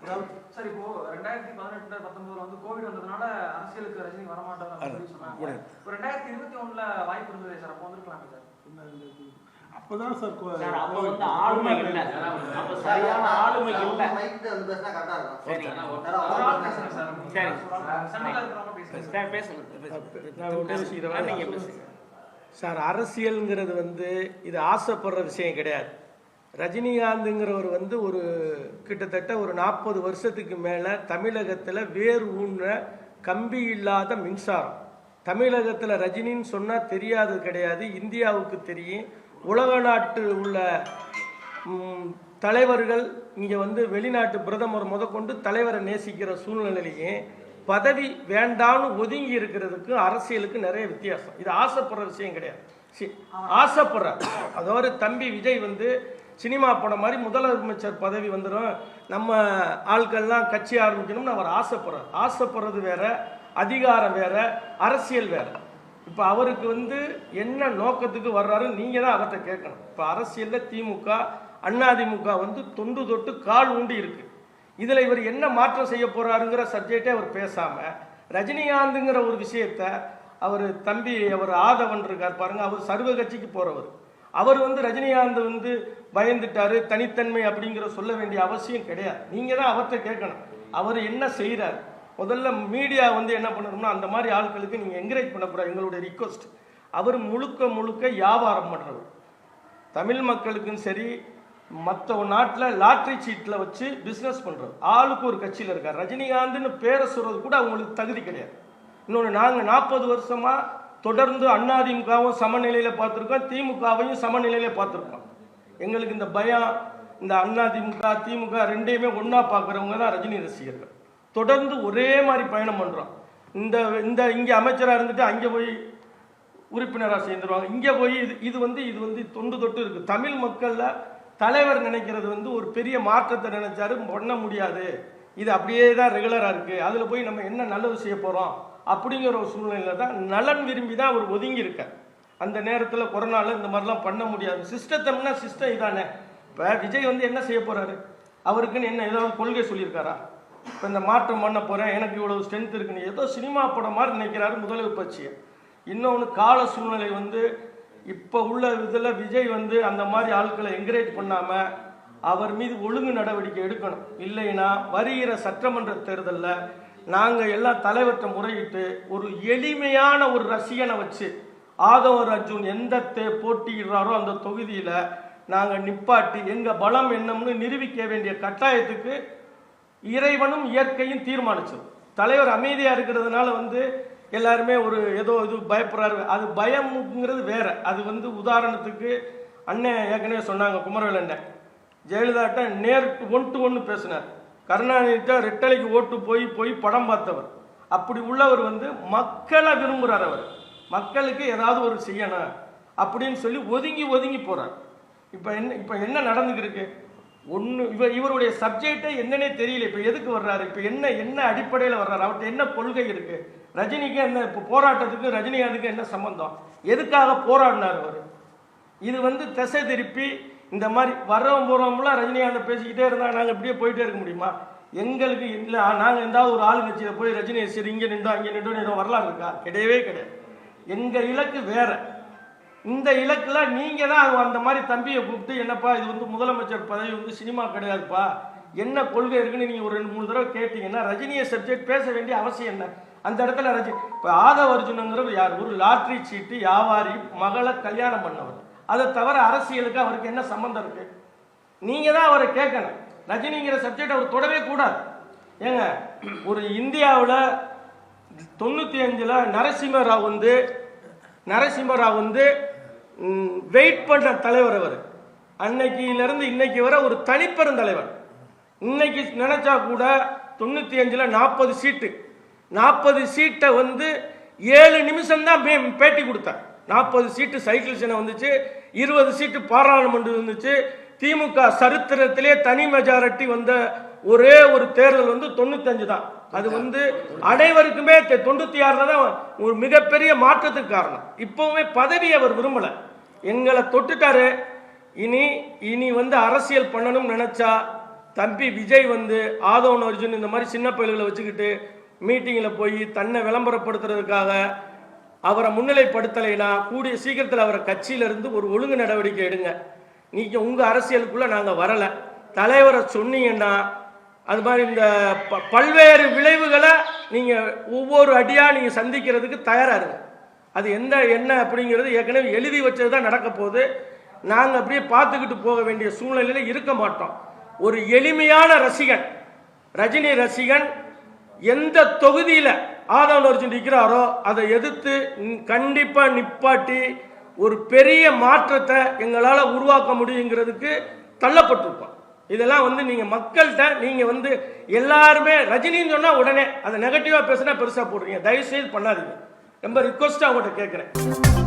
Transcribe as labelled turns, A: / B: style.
A: Sir இப்போ 2018 19 வந்து Covid வந்ததுனால அரசியலுக்கு ரஜினி வரமாட்டார் அப்படின்னு சொன்னாங்க. இப்போ 2021 வாய்ப்பு இருந்தது சார், அப்போ வந்திருக்கலாமே சார்.
B: அப்பதான் சார்
C: அப்போ வந்து ஆளுமை இல்லை, அப்போ சரியான ஆளுமை இல்லை. சரி பேசுங்க
D: சார். அரசியல்ங்கிறது வந்து இது ஆசைப்படுற விஷயம் கிடையாது. ரஜினிகாந்துங்கிறவர் வந்து ஒரு கிட்டத்தட்ட ஒரு 40 வருஷத்துக்கு மேலே தமிழகத்தில் வேறு ஊன்ற கம்பி இல்லாத மின்சாரம். தமிழகத்தில் ரஜினின்னு சொன்னால் தெரியாது கிடையாது, இந்தியாவுக்கு தெரியும். உலக நாட்டு உள்ள தலைவர்கள் இங்கே வந்து வெளிநாட்டு பிரதமர் முதற்கொண்டு தலைவரை நேசிக்கிற சூழ்நிலையிலேயே பதவி வேண்டான்னு ஒதுங்கி இருக்கிறதுக்கு அரசியலுக்கு நிறைய வித்தியாசம். இது ஆசைப்படுற விஷயம் கிடையாது. ஆசைப்படுற அதாவது தம்பி விஜய் வந்து சினிமா படம் மாதிரி முதலமைச்சர் பதவி வந்துடும், நம்ம ஆட்கள்லாம் கட்சி ஆரம்பிக்கணும்னு அவர் ஆசைப்படுறார். ஆசைப்படுறது வேற, அதிகாரம் வேற, அரசியல் வேற. இப்போ அவருக்கு வந்து என்ன நோக்கத்துக்கு வர்றாரு நீங்கள் தான் அவர்கிட்ட கேட்கணும். இப்போ அரசியலில் திமுக அதிமுக வந்து தொண்டு தொட்டு கால் ஊண்டி இருக்கு. இதில் இவர் என்ன மாற்றம் செய்ய போறாருங்கிற சப்ஜெக்டே அவர் பேசாமல் ரஜினிகாந்துங்கிற ஒரு விஷயத்த அவர் தம்பி அவர் ஆதவன் இருக்கார் பாருங்க, அவர் சர்வ கட்சிக்கு போறவர். அவர் வந்து ரஜினிகாந்த் வந்து பயந்துட்டாரு தனித்தன்மை அப்படிங்கிற சொல்ல வேண்டிய அவசியம் கிடையாது. நீங்கள் தான் அவர்கிட்ட கேட்கணும் அவர் என்ன செய்கிறார். முதல்ல மீடியா வந்து என்ன பண்ணணும்னா அந்த மாதிரி ஆட்களுக்கு நீங்கள் என்கரேஜ் பண்ணக்கூடாது. எங்களுடைய ரிக்வஸ்ட். அவர் முழுக்க முழுக்க வியாபாரம் பண்ணுறவர். தமிழ் மக்களுக்கும் சரி மற்ற நாட்டில் லாட்ரி சீட்டில் வச்சு பிஸ்னஸ் பண்ணுறது. ஆளுக்கு ஒரு கட்சியில் இருக்கார். ரஜினிகாந்த்னு பேரை சொல்கிறது கூட அவங்களுக்கு தகுதி கிடையாது. இன்னொன்று, நாங்கள் 40 வருஷமாக தொடர்ந்து அதிமுகவும் சமநிலையில் பார்த்துருக்கோம், திமுகவையும் சமநிலையில் பார்த்துருக்கோம். எங்களுக்கு இந்த பயம், இந்த அதிமுக திமுக ரெண்டையுமே ஒன்றா பார்க்குறவங்க தான் ரஜினி ரசிகர்கள். தொடர்ந்து ஒரே மாதிரி பயணம் பண்ணுறோம். இந்த இங்கே அமைச்சராக இருந்துட்டு அங்கே போய் உறுப்பினராக சேர்ந்துருவாங்க, இங்கே போய் இது வந்து தொண்டு தொட்டு இருக்குது. தமிழ் மக்களில் தலைவர் நினைக்கிறது வந்து ஒரு பெரிய மாற்றத்தை நினைச்சாரு, பண்ண முடியாது, இது அப்படியே தான் ரெகுலராக இருக்குது, அதில் போய் நம்ம என்ன நல்லது செய்ய போகிறோம் அப்படிங்கிற ஒரு சூழ்நிலையில் தான் நலன் விரும்பி தான் அவர் ஒதுங்கி இருக்கார். அந்த நேரத்தில் கொரோனாவில் இந்த மாதிரிலாம் பண்ண முடியாது. சிஸ்டத்தம்னா சிஸ்டம் இதானே. இப்போ விஜய் வந்து என்ன செய்ய போகிறாரு, அவருக்குன்னு என்ன ஏதாவது கொள்கை சொல்லியிருக்காரா? இப்போ இந்த மாற்றம் பண்ண போகிறேன், எனக்கு இவ்வளவு ஸ்ட்ரென்த் இருக்குன்னு ஏதோ சினிமா படம் மாதிரி நினைக்கிறாரு முதல்வர் பட்சியை. இன்னொன்று, கால சூழ்நிலை வந்து இப்போ உள்ள இதில் விஜய் வந்து அந்த மாதிரி ஆட்களை என்கரேஜ் பண்ணாமல் அவர் மீது ஒழுங்கு நடவடிக்கை எடுக்கணும். இல்லைன்னா வருகிற சட்டமன்ற தேர்தலில் நாங்கள் எல்லாம் தலைவர்கிட்ட முறையிட்டு ஒரு எளிமையான ஒரு ரசிகனை வச்சு ஆதவன் அர்ஜுன் எந்த போட்டியிடுறாரோ அந்த தொகுதியில் நாங்கள் நிப்பாட்டி எங்கள் பலம் என்னம்னு நிரூபிக்க வேண்டிய கட்டாயத்துக்கு இறைவனும் இயற்கையும் தீர்மானிச்சது. தலைவர் அமைதியாக இருக்கிறதுனால வந்து எல்லாருமே ஒரு ஏதோ இது பயப்படுறாரு. அது பயம்ங்கிறது வேற. அது வந்து உதாரணத்துக்கு அண்ணன் ஏற்கனவே சொன்னாங்க, குமரவேல் அண்ணன் ஜெயலலிதாட்ட நேர் 1 to 1 பேசினார். கருணாநிதிட்ட ரெட்டலைக்கு ஓட்டு போய் படம் பார்த்தவர். அப்படி உள்ளவர் வந்து மக்களை விரும்புகிறார். அவர் மக்களுக்கு ஏதாவது ஒரு செய்யணும் அப்படின்னு சொல்லி ஒதுங்கி போகிறார். இப்போ என்ன நடந்துக்கிருக்கு ஒன்று, இவருடைய சப்ஜெக்டே என்னன்னே தெரியல. இப்போ எதுக்கு வர்றாரு, இப்போ என்ன அடிப்படையில் வர்றாரு, அவர்கிட்ட என்ன கொள்கை இருக்கு, ரஜினிக்கு என்ன, இப்போ போராட்டத்துக்கு ரஜினிகாந்துக்கு என்ன சம்பந்தம், எதுக்காக போராடினார் அவர்? இது வந்து திசை திருப்பி இந்த மாதிரி வர்றவங்க போகிறவங்களாம் ரஜினிகாந்தை பேசிக்கிட்டே இருந்தால் நாங்கள் இப்படியே போயிட்டே இருக்க முடியுமா? எங்களுக்கு இல்லை, நாங்கள் எந்தாவது ஒரு ஆளுங்கட்சியில் போய் ரஜினி சரி இங்கே நின்றோம் அங்கே நின்றோம் ஏதோ வரலாறு இருக்கா? கிடையவே கிடையாது. எங்கள் இலக்கு வேற. இந்த இலக்கில் நீங்கள் தான் அந்த மாதிரி தம்பியை கூப்பிட்டு என்னப்பா இது வந்து முதலமைச்சர் பதவி வந்து சினிமா கிடையாதுப்பா, என்ன கொள்கை இருக்குன்னு நீங்கள் ஒரு 2-3 தடவை கேட்டீங்கன்னா ரஜினியை சப்ஜெக்ட் பேச வேண்டிய அவசியம் என்ன? அந்த இடத்துல இப்போ ஆதவ அர்ஜுனங்கிறவர் யார்? ஒரு லாட்ரி சீட்டு வியாபாரி மகளை கல்யாணம் பண்ணவர். அதை தவிர அரசியலுக்கு அவருக்கு என்ன சம்பந்தம் இருக்கு? நீங்கள் தான் அவரை கேட்கணும். ரஜினிங்கிற சப்ஜெக்ட் அவர் தொடவே கூடாது. ஏங்க, ஒரு இந்தியாவில் 95 நரசிம்மராவ் வந்து வெயிட் பண்ணுற தலைவர். அவர் அன்னைக்கிலிருந்து இன்னைக்கு வர ஒரு தனிப்பெரும் தலைவர். இன்னைக்கு நினைச்சா கூட 95 40 சீட்டை வந்து 7 நிமிஷம் தான் பேட்டி கொடுத்தார். 40 சீட்டு சைக்கிள் சின்னம் வந்துச்சு, 20 சீட்டு பாராளுமன்றம் வந்துச்சு. திமுக சரித்திரத்திலே தனி மெஜாரிட்டி வந்த ஒரே ஒரு தேர்தல் வந்து 95 தான். அது வந்து அனைவருக்குமே 96 தான் ஒரு மிகப்பெரிய மாற்றத்துக்கு காரணம். இப்பவுமே பதவி அவர் விரும்பல, எங்களை தொட்டுட்டாரு. இனி வந்து அரசியல் பண்ணணும்னு நினைச்சா தம்பி விஜய் வந்து ஆதவன் அர்ஜுன் இந்த மாதிரி சின்ன பயல்களை வச்சுக்கிட்டு மீட்டிங்கில் போய் தன்னை விளம்பரப்படுத்துறதுக்காக அவரை முன்னிலைப்படுத்தலைன்னா கூடிய சீக்கிரத்தில் அவரை கட்சியிலிருந்து ஒரு ஒழுங்கு நடவடிக்கை எடுங்க. நீங்கள் உங்கள் அரசியலுக்குள்ளே நாங்கள் வரலை, தலைவரை சொன்னீங்கன்னா அது மாதிரி இந்த பல்வேறு விளைவுகளை நீங்கள் ஒவ்வொரு அடியாக நீங்கள் சந்திக்கிறதுக்கு தயாராக இருங்க. அது என்ன அப்படிங்கிறது ஏற்கனவே எழுதி வச்சது தான் நடக்க போகுது. நாங்கள் அப்படியே பார்த்துக்கிட்டு போக வேண்டிய சூழ்நிலையில் இருக்க மாட்டோம். ஒரு எளிமையான ரசிகன், ரஜினி ரசிகன் எந்த தொகுதியில் ஆதவன் அர்ஜுன் இருக்கிறாரோ அதை எதிர்த்து கண்டிப்பாக நிப்பாட்டி ஒரு பெரிய மாற்றத்தை எங்களால் உருவாக்க முடியுங்கிறதுக்கு தள்ளப்பட்டிருப்போம். இதெல்லாம் வந்து நீங்கள் மக்கள்கிட்ட நீங்கள் வந்து எல்லாருமே ரஜினின்னு சொன்னால் உடனே அதை நெகட்டிவாக பேசுனா பெருசாக போடுறீங்க. தயவுசெய்து பண்ணாதீங்க. ரொம்ப ரிக்வஸ்ட்டாக அவங்கள்ட்ட கேட்குறேன்.